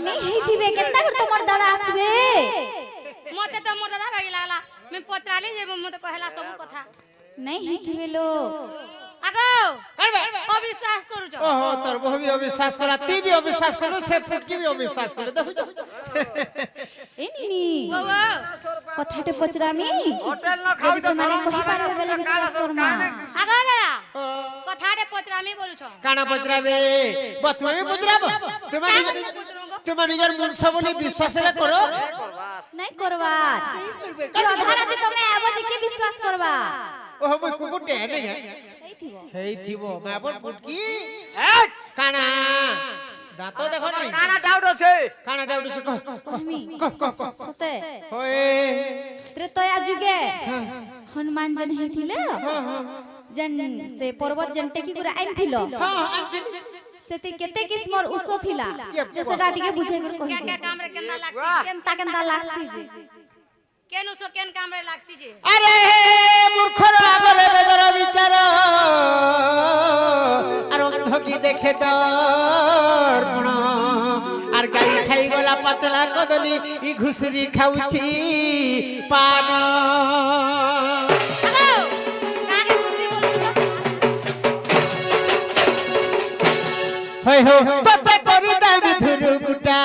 नहीं हेथिबे केनता कर तोर दादा आसबे मते तो मोर दादा भाई लागला मैं पचराली जे मते कहला सब कथा नहीं हेथिबे लो आगो करबे अविश्वास करू छ ओहो तोर बहु भी अविश्वास कला ती भी अविश्वास कलो से फुटकी भी अविश्वास कलो देखो ए नीनी वो वो कथाटे पचरामी होटल न खाऊ जदि समाने कहि पारबे बेले विश्वास करमा आगो दादा कथाटे पचरामी बोलू छ काना पचराबे बतमा भी पचराबो तुम्हारे निजर मुनसा बोली विश्वास ले करो नहीं करबार कि अधारा दे तमे आबो जे के विश्वास करबा ओहो मुई कुकुटे नहीं है हेथिबो हेई थिबो मैं अपन फुटकी काना दांतो देखो नहीं काना डाउट আছে काना डाउट छ कहमी कह सते ओए त्रेतया जुगे हनुमान जन हेथिले जन से पर्वत जन टेकी करे आइन थिलो हां सेते केते किस्मर उसो थिला जैसे डाटी के बुझे कर क्या कहि क्या काम रे केना लागसी केनता केनता लागसी जी केन उसो केन काम रे लागसी जे अरे मूर्खर आगरे बेदर विचार আর অন্ধকি দেখে দর্পণ আর গাই খাই গলা পাতলা কদলি ই ঘুষরি খাউছি পান आगो कागे दूसरी बोलू छ হই হো ততে করি দাবি ধুরু গুটা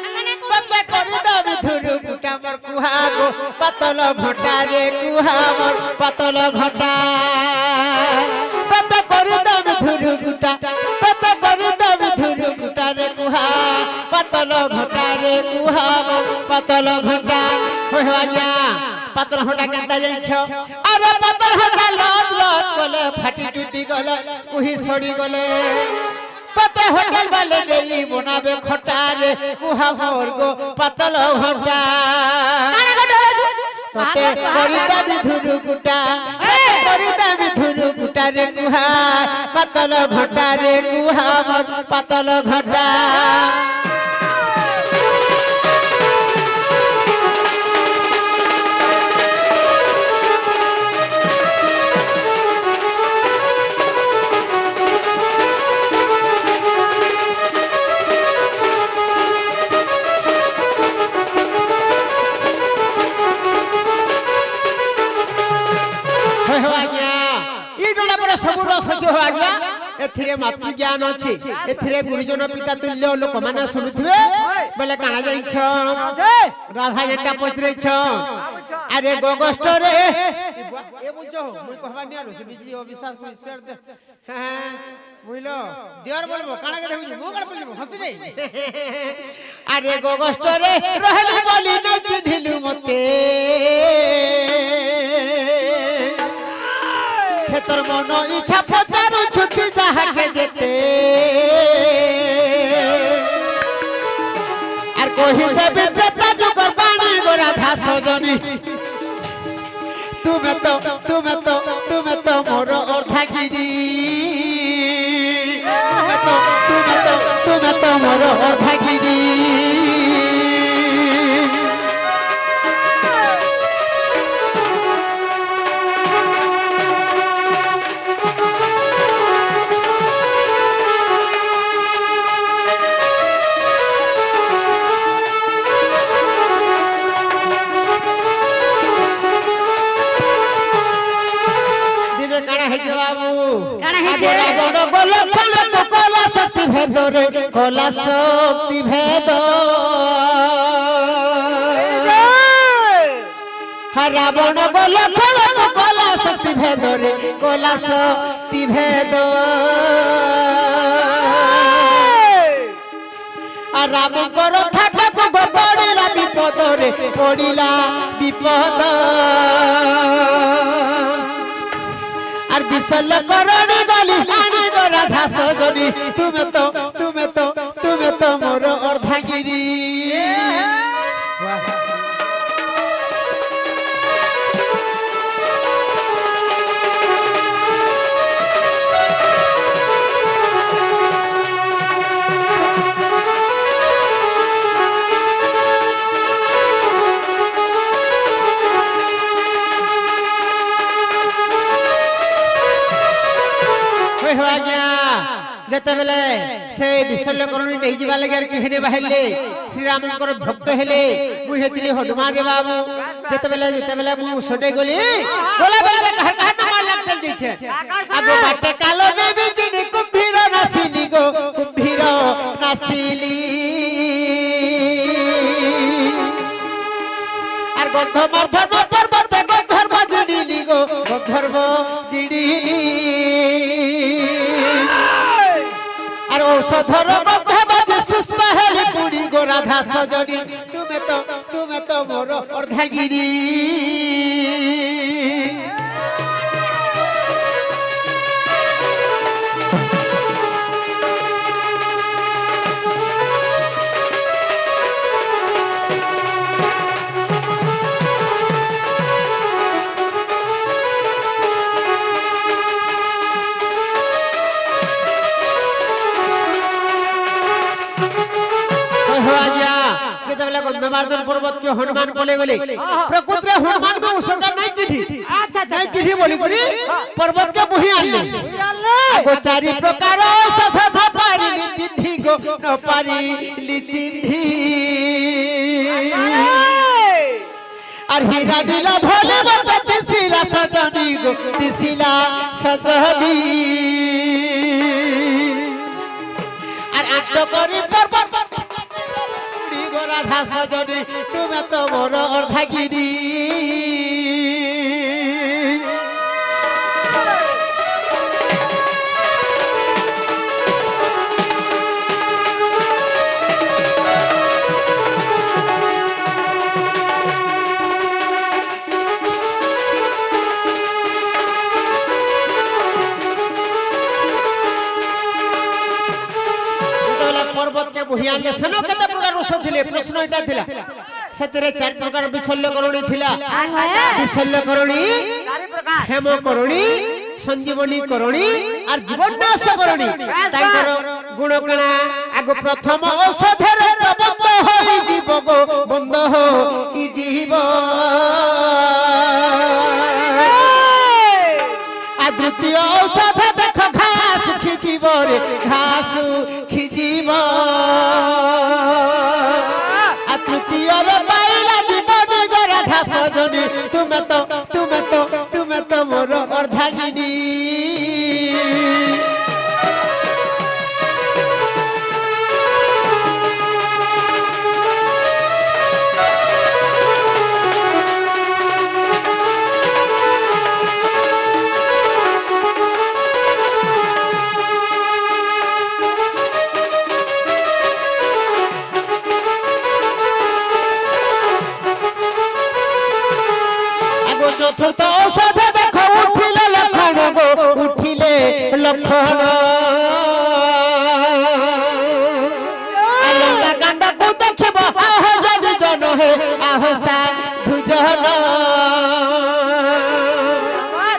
अंगने को ততে করি দাবি ধুরু গুটা মোর কুহা গো পাতল ঘটা রে কুহা মোর পাতল ঘটা ততে করি দাবি ধুরু গুটা ততে করি দাবি ধুরু গুটা রে কুহা পাতল ঘটা রে কুহা মোর পাতল ঘটা হই হো আজ্ঞা পাতল ঘটা কেনতা যাইছ আরে পাতল ঘটা লদ লদ কলে ফাটি টুটি গলে কুহি সড়ি গলে तते होटल वाले नहीं बनावे खटा रे कुहा मोर गो पातल घटा काना को डरो छ तते करिता बिधुरु गुटा तते करिता बिधुरु गुटा रे कुहा पातल घटा रे कुहा मोर पातल घटा हो आज्ञा ई डोला पर सब रस छ हो आज्ञा एथिरे मातृ ज्ञान अछि एथिरे गुरुजन पिता तुल्य लोक माने सुनुथबे बोले काना जाई छ राधा जेटा पचरै छ अरे गोगस्ट रे ए बुझो मुई कहबा निया रो से बिजली अविश्वास शेर दे हां बुझलो देवर बोलबो काना के देखु मो काना बोलबो हंसी रे अरे गोगस्ट रे रहली बोली न चिन्हिलु मते তোর মন ইচ্ছা পচারু ছুটি যাহাকে যেতে আর কহিতে বিপ্রেতা যুগর বাণী গো রাধা সজনী তুমি তো মোর অর্ধাগিরি তুমি তো মোর অর্ধাগিরি বড় বল ফল কলা শক্তি ভেদ রে কলা শক্তি ভেদ রাবণ বল ফল কলা শক্তি ভেদ রে কলা শক্তি ভেদ আর রাম কর থাকো গো পড়িলা বিপদ রে পড়িলা বিপদ আর বিশল করণী গলি আনি গো রাধা সজনী তুমি তো মোর অর্ধাগিরি যেতে বেলে से विशल्यकरणी नहीं जीवा लगे कहने बाहले श्री रामकर भक्त हेले मु हेतिली हनुमान रे बाबू जेतेबेले मु सोडे गली बोला बोला घर घर न मार लाग चल दैछे आगो बाटे कालो ने बिजनी कुंभीर नासिली गो कुंभीर नासिली আর গন্ধমার্ধন পর্বতে গন্ধর্ব জিড়িলি গো গন্ধর্ব জিড়িলি আর ঔষধর গন্ধ বাজে সুস্থ হেলি পুড়ি গো রাধা সজনী তুমি তো মোর অর্ধাগিরি गंधमार्दन पर्वत के हनुमान बोले गले प्रकृति हनुमान को उसटा नहीं चिठी अच्छा नहीं चिठी बोली करी पर्वत के बुही आले आगो चारि प्रकार औषध न पारिली चिठी गो न पारिली चिठी আর হীরা নীলা ভোলে মত দিছিলা সজনী গো দিছিলা সজনী আর আট করি পর্বত রাধা সজনী তুমি তো মোর অর্ধাগিরি पर्वत के बुहिया ले सनो कते प्रकार औषध थिले प्रश्न एटा थिला सेतरे चार प्रकार विशल्यकरणी थिला विशल्यकरणी चारि प्रकार हेमकरणी संजीवनी करणी और जीवननाश करणी तांकर गुण कणा आगो प्रथम औषधर बंद होई जीव गो बंद होई जीव आ द्वितीय औषध देख घास खिजीव रे घास खिजीव आ तृतीय रे पाइला जीवन गो राधा सजनी तुमे तो मोर अर्धांगिनी चतुर्थ औषध देखो उठिले लक्षण गो उठिले लक्षण अलंगा कांड को देखबो आह जनि जन हे आह साधु जन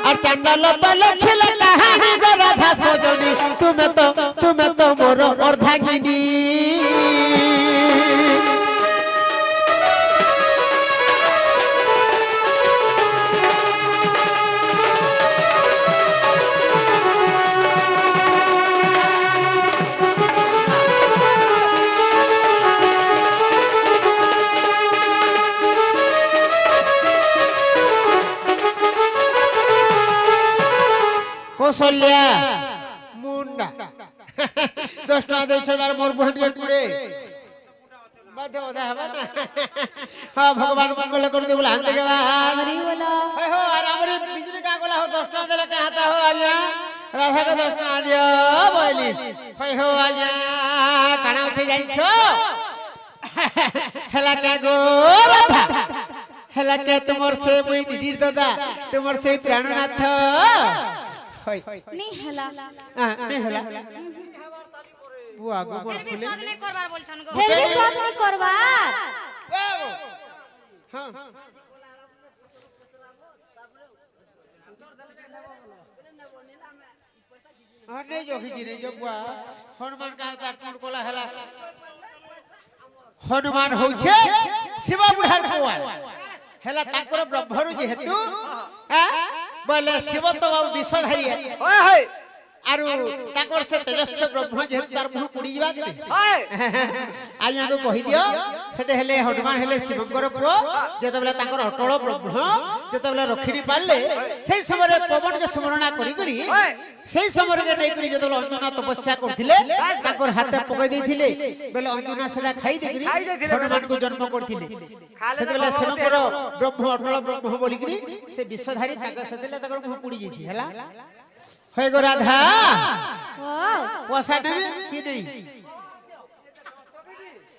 और चंडल तो लिखिले कहानी गो राधा सजनी तुमे तो मोर अर्धांगिनी कौशल्या मुंडा 10 टा दे छोड़ार मोर बहन के कुड़े बाधे ओदा हबा ना हां भगवान मंगल कर दे बोला हाथ के बा हरी बोलो हो और हमरी बिजली का गोला हो 10 टा दे के हाथा हो आज्ञा राधा के 10 टा दियो बोली हो आज्ञा काना छे जाई छो हेला के गो राधा हेला के तुमर से मुई निडीर दादा तुमर से प्राणनाथ नहीं हला नहीं हला वो आगो बोल फिर भी स्वाद नहीं करबार बोलछन गो फिर भी स्वाद नहीं करवा हां नहीं जो खिजी नहीं जो बुआ हनुमान का टूट कोला हला हनुमान होछे शिव बुढ़ार पुआ हेला ताकर ब्रह्मरु जेहेतु बोले शिव तो विषधारी है ओए होय आरु ताकर से तेजस्व ब्रह्म जेहेतु तार मुह पुड़ी जीवा कि हाय आज आगो कहि दियो सेटे हेले हनुमान हेले शिवकर पुओ जेतबेला ताकर अटल ब्रह्म जेतबेला रखिनी पाले सेई समय पवन के स्मरणा करी करी सेई समय के नै करी जेतबेला अंजना तपस्या करथिले ताकर हाथे पकई देथिले बेले अंजना सेला खाई देकरी हनुमान को जन्म करथिले सेतबेला शिवकर ब्रह्म अटल ब्रह्म बोली करी से विश्वधारी ताकर सेतले ताकर मुह पुड़ी जेछि हला होय गो राधा पोसा नेबे कि नहीं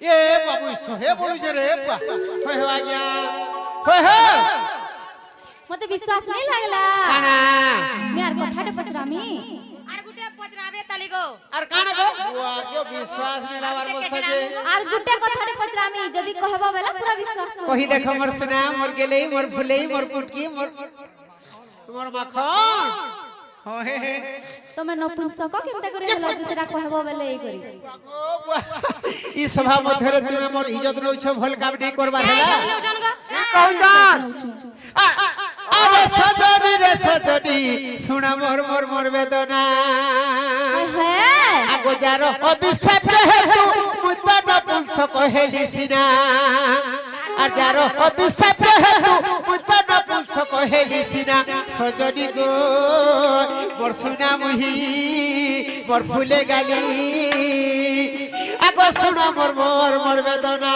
ए बाबू सोहे बोलु जे रे होय हो आज्ञा होय हो मते विश्वास नहीं लागला काना मैं आर कथाटे पचरामी আর গুটে পচরাবে তালি গো আর কানা गो आज्ञा विश्वास नहीं लावार बस जे आर गुटे कथाटे पचरामी जदी कहबा बेला पूरा विश्वास कर कहि देखो मोर सुना मोर गेले मोर फुले मोर पुटकी मोर माखन होय तमे नपुंसक केमता करे हला जे सेरा कहबा बेले ए करी ई सभा मध्य रे तुमे मोर इज्जत नौ छ भल काम नहीं करबार हला कहउछन अरे सजनी रे सजनी सुना मोर मोर मोर वेदना है आगो जारो अभिशाप हेतु मुत नपुंसक हेली सिना আর যারো অভিশাপ হেতু মুত নপুংসক হেলি সিনা সজনী গো মোর সুনা মুহি মোর ফুলে গালি আগো শুনো মোর মোর মোর বেদনা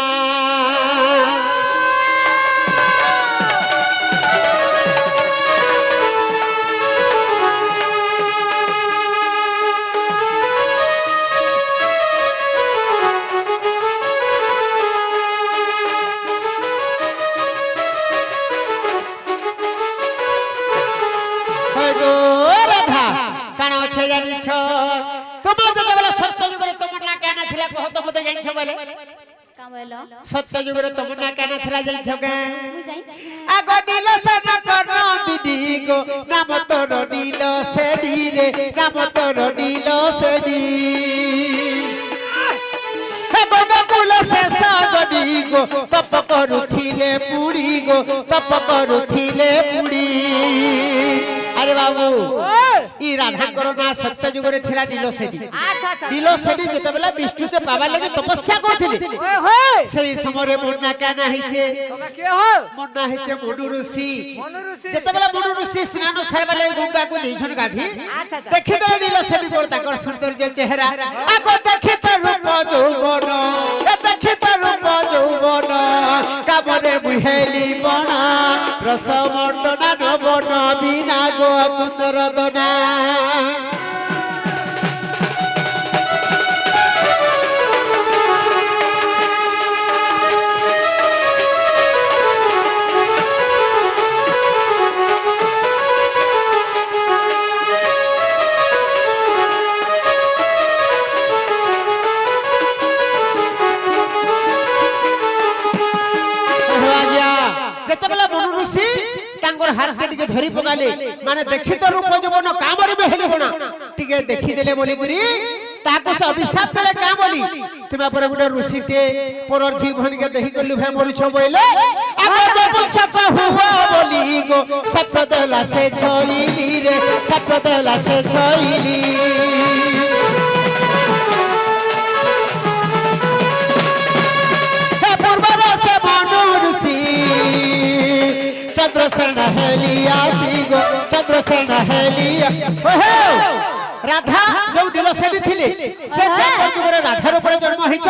काना अच्छे जानी छ तुम जतबेला सत्य युग रे तमन्ना केना थिला कह त मते जानि छ बोले का बोलो सत्य युग रे तमन्ना केना थिला जानि छ के मु जाई छी आगो नील सन कर दीदी गो नाम तोर नील सेडी रे नाम तोर नील सेडी हे गोकुल से सजनी गो तप करुथिले पुड़ी गो तप करुथिले पुड़ी अरे बाबू ई राधा ना सत्य युग रे थिला नीलो सेडी अच्छा अच्छा नीलो सेडी जेतबेला विष्णु के पावा लगे तपस्या करथिले ओए होय सेई समय रे मोरना काना हिचे तोका के हो मोरना हिचे मनु ऋषि मनु ऋषि जेतबेला मनु ऋषि स्नान सारबा लगे गंगा को देछन गाधी अच्छा अच्छा देखि त नीलो सेडी बोल ताकर सौंदर्य चेहरा आगो देखि त रूप यौवन ए देखि त रूप यौवन काबरे बुहेली बणा रस मंडना नवन बिना गो कुंदर दना जेतबेला मनु ऋषि तांगर हाथ के टिके धरी पकाले माने देखि तो रूप जवन कामर में हेले बना टिके देखि देले बोली गुरी ताको से अभिशाप देले का बोली तुमे पर गुडे ऋषि टे परर जीवन के देखि गलु भे मरु छ बोले अगर नपुंसक हुआ बोली गो सपदला से छोइली रे सपदला से छोइली हे पूर्व से मनु ऋषि चंद्रसेन हेलिया सीगो चंद्रसेन हेलिया ओहो राधा जो नील सेडी थिले से द्वापर जुग रे राधा रूप रे जन्म हिछ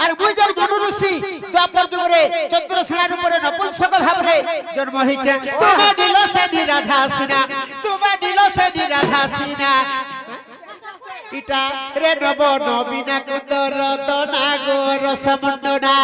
आर मुई जन मनु ऋषि द्वापर जुग रे चंद्रसेन रूप रे नपुंसक भाव रे जन्म हिछ तुम नील सेडी राधा सीना तुम नील सेडी राधा सीना इटा रे नव नबीना कुंदर दना गो रस मंडना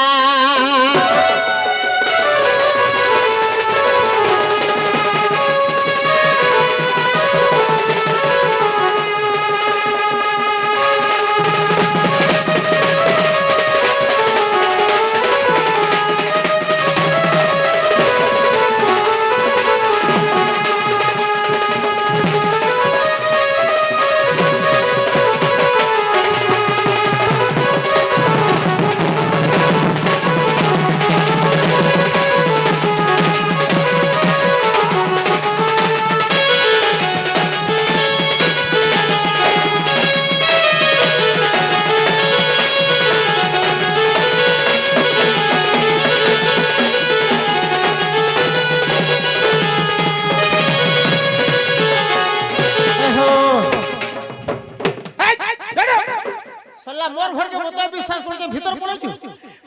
ডাক্তার ঘরকে মতো বিশ্বাস করছে ভিতর পড়েছো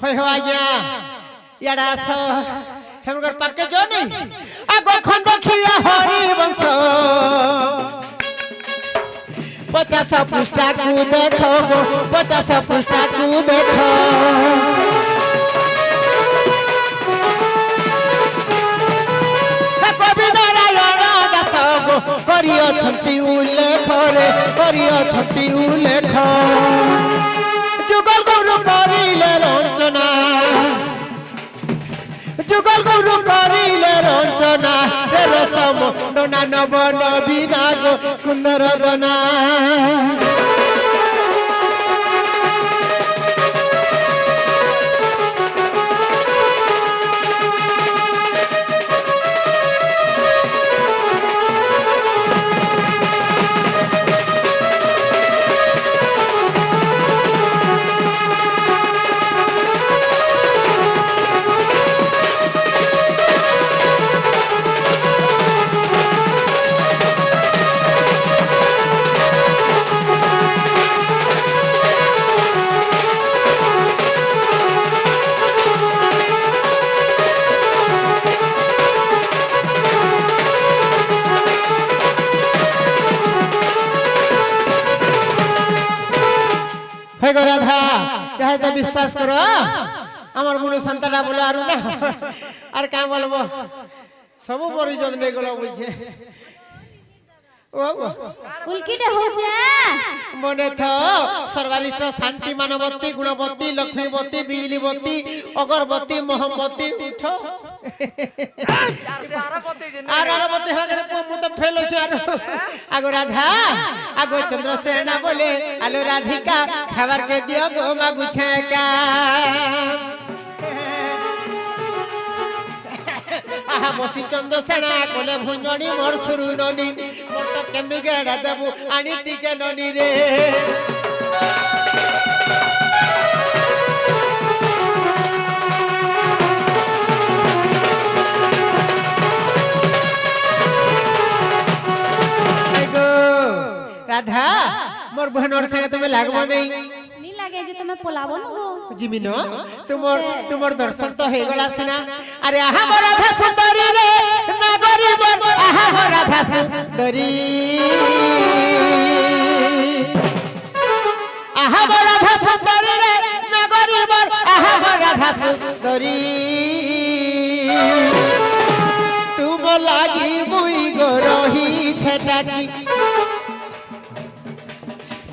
হয় হয় আজ্ঞা ইয়াড়া আস হেমগর পাকে যো নেই আগো খন্ড খিয়া হরি বংশ 50 পৃষ্ঠা কু দেখো 50 পৃষ্ঠা কু দেখো কবি নারায়ণ দাস করিয়ছন্তি উল্লেখ রে করিয়ছন্তি উল্লেখ যুগল গুরু করিলে রঞ্জনা যুগল গুরু করিলে রঞ্জনা রে রসম ডোনা নব নবীনা গো কুন্দর দনা हे गो राधा कहे तो विश्वास करो আমার মনে সন্তানটা বলে আর না আর কা বলবো সব পরিজন নেই গলা বলছে ও উল্কিটা হচ্ছে মনে থ সর্বারিষ্ট শান্তি মানবতী গুণবতী লক্ষ্মীবতী বিজলীবতী অগরবতী মোহম্মতী উঠো আর আরবতী হাগরে মু তো ফেল হচ্ছে আর আগো রাধা আগো চন্দ্রসেনা বলে আলো রাধিকা খাবার কে দিও গো মাগুছে কা আহা বসি চন্দ্রসেনা কোলে ভুঞ্জনি মোর সুরু ননি মোর তো কেন্দু গেড়া দেবু আনি টিকে ননি রে রাধা মোর বহনর সঙ্গে তুমি লাগবো নেই নি লাগে যে তুমি পোলাবো না গো জিমিন তোমার দর্শন তো হয়ে গলা সিনা আরে আহা মোর রাধা সুন্দরী রে নাগরী মোর আহা মোর রাধা সুন্দরী আহা মোর রাধা সুন্দরী রে নাগরী মোর আহা মোর রাধা সুন্দরী তুম লাগি মুই গো রহি ছেটাকি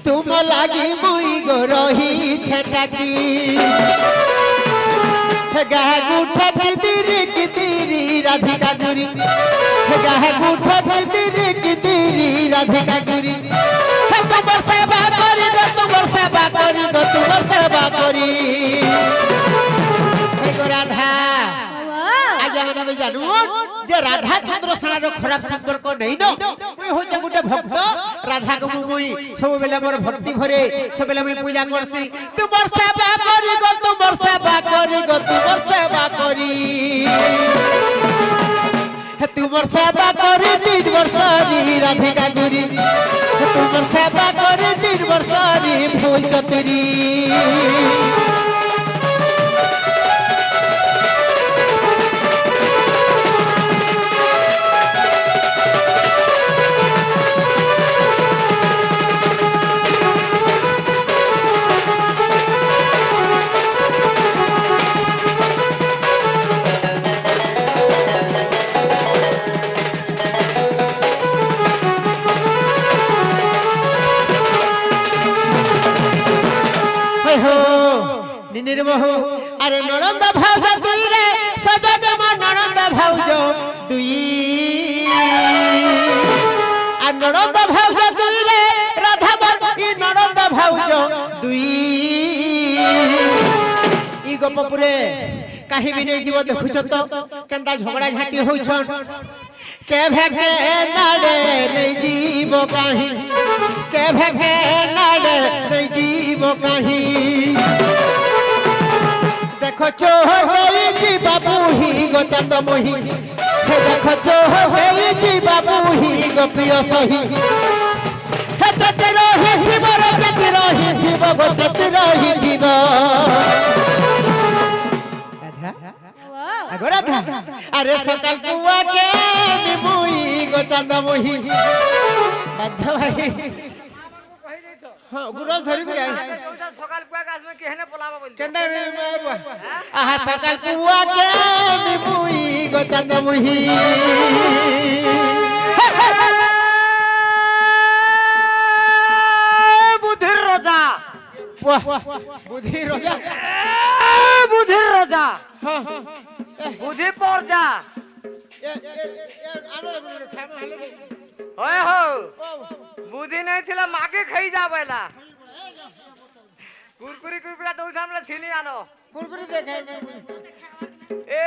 तुम लागी मुई गो रही छटकी गाह गुठा की तिरी राधिका गुरी गाह गुठा की तिरी राधिका गुरी तुमर सेवा करी गो तुमर सेवा करी गो तुमर सेवा करी हे गो राधा आज हम जानू जे राधा चंद्रसेना रो खराब संपर्क नहीं न मुई होचे गुटे भक्त राधा को मुई सब बेला मोर भक्ति भरे सब बेला मुई पूजा करसी तुमर सेवा करी गो तुमर सेवा करी गो तुमर सेवा करी हे तुमर सेवा करी 3 वर्षरी राधिका गुरी तुमर सेवा करी 3 वर्षरी फूल चतुरी निर्महु अरे ननंद भाउज दुई रे सजन म ननंद भाउज दुई आ ननंद भाउज दुई रे राधा मन ई ननंद भाउज दुई ई गपपुरे काहे भी नहीं जीव देखुछ तो केंदा झगड़ा झाटी होछन के भेके नाडे नहीं जीव काहे के भेके नाडे नहीं जीव काहे देखो चोहर होई जी बाबू ही गो चंद मोही हे देखो चोहर होई जी बाबू ही गो प्रिय सही हे চেতি রহিথিব রে চেতি রহিথিব গো চেতি রহিথিব রাধা আগো রাধা আরে সকাল পুয়াকে মুই গো চাঁদা মহি বাধ্য ভাই কহি দেই তো হ্যাঁ গুরজ ধরি গুরে ଯୋଉଟା ସକାଳ ପୁଆ ଗାছ ମେ କେହନେ ପଲାବ ବୋଲି কেন্দা আহা সকাল পুয়াকে মুই গো চাঁদা মহি বুদ্ধির রাজা বুদ্ধি রোজা বুদ্ধির রাজা হ্যাঁ বুদ্ধি পর যা হয় হো বুদ্ধি নাই থিলা মাকে খাই যা বলা কুরকুরি কুরকুরা দউছা আমলা ছিনি আনো কুরকুরি দেখাই এ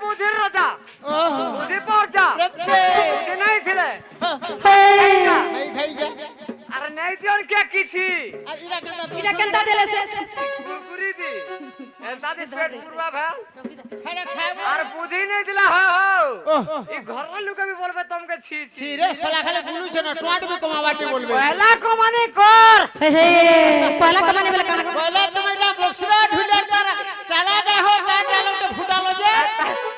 বুদ্ধির রাজা ওহো বুদ্ধি পর যা প্রেমসে বুদ্ধি নাই থিলে খাই খাই যা আরে নাই দিওর কে কিছি আর ইরা কেন্দা এটা কেনতা দিলে সে কুরকুরি দি দাদি পেট পুরবা ভাই খাইরা খাইবো আর বুদ্ধি নাই দিলা হো হো ওহ এই ঘরের লোকে বি বলবে তোমাকে ছি ছি ছি রে শালা খালি গুলুছে না টোয়াট বি কমাবাটি বলবে পয়লা কমানি কর হে পয়লা কমানে বলে কানা বলে তুমি এটা বক্সরা ঢুলার তার চালা দে হো তার ডালটা ফুটালো যে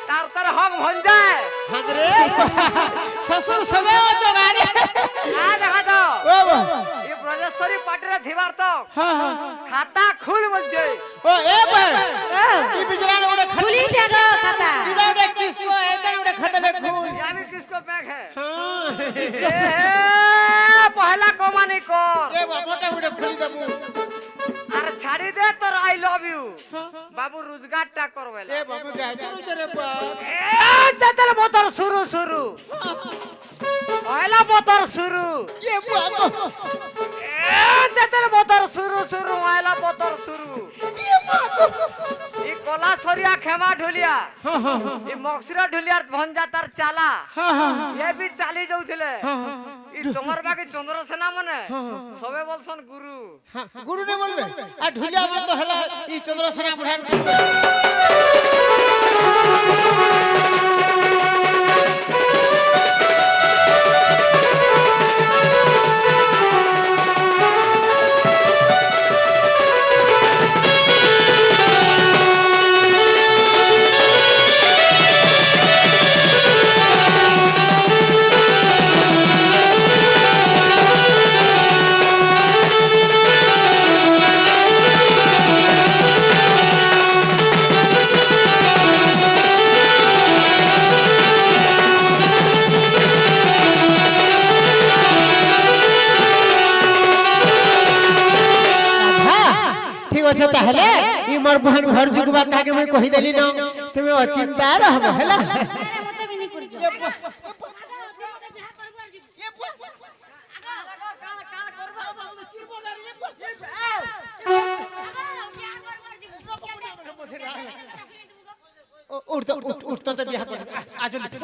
তার তার হক ভন যায় হাদরে শ্বশুর সবে ও জগারে না দেখা দাও ও বাবা এই ব্রজেশ্বরী পাটরে থিবার তো হ্যাঁ হ্যাঁ খাতা খুল বলছে ও এ ভাই কি বিজরা ওটা খুলি জাগো খাতা এটা ওটা কিসকো এটা ওটা খাতা খুল আমি কিসকো ব্যাগ है হ্যাঁ পয়লা কমানি কর এ বাবাটা ওটা খুলি দেবো আর ছাড়ি দে তোর আই লাভ ইউ বাবু রোজগারটা করবেলা এ বাবু গায় চলো রে বাপ তেতল মোটর শুরু শুরু পয়লা মোটর শুরু এ বাবা তেতল মোটর শুরু শুরু পয়লা মোটর শুরু এই কলা সরিয়া খেমা ঢুলিয়া হ্যাঁ হ্যাঁ এই মকসিরা ঢুলিয়ার ভঞ্জা তার চালা হ্যাঁ হ্যাঁ এ বি চালি যাউଥିଲେ এই তোমার বাকি চন্দ্রসেনা মানে সবে বলছন গুরু হ্যাঁ গুরু নে বলবে আর ঢুলিয়া বলে তো হেলা এই চন্দ্রসেনা বুড়ার ঠিক আছে তাহলে ই মোর বহন ঘর জুগবা তাকে মই কহি দেলি ন তুমি অচিন্তা রহব হেলা মতে বিনি করছো উঠতো উঠতো তো বিয়া করে আজ উঠতো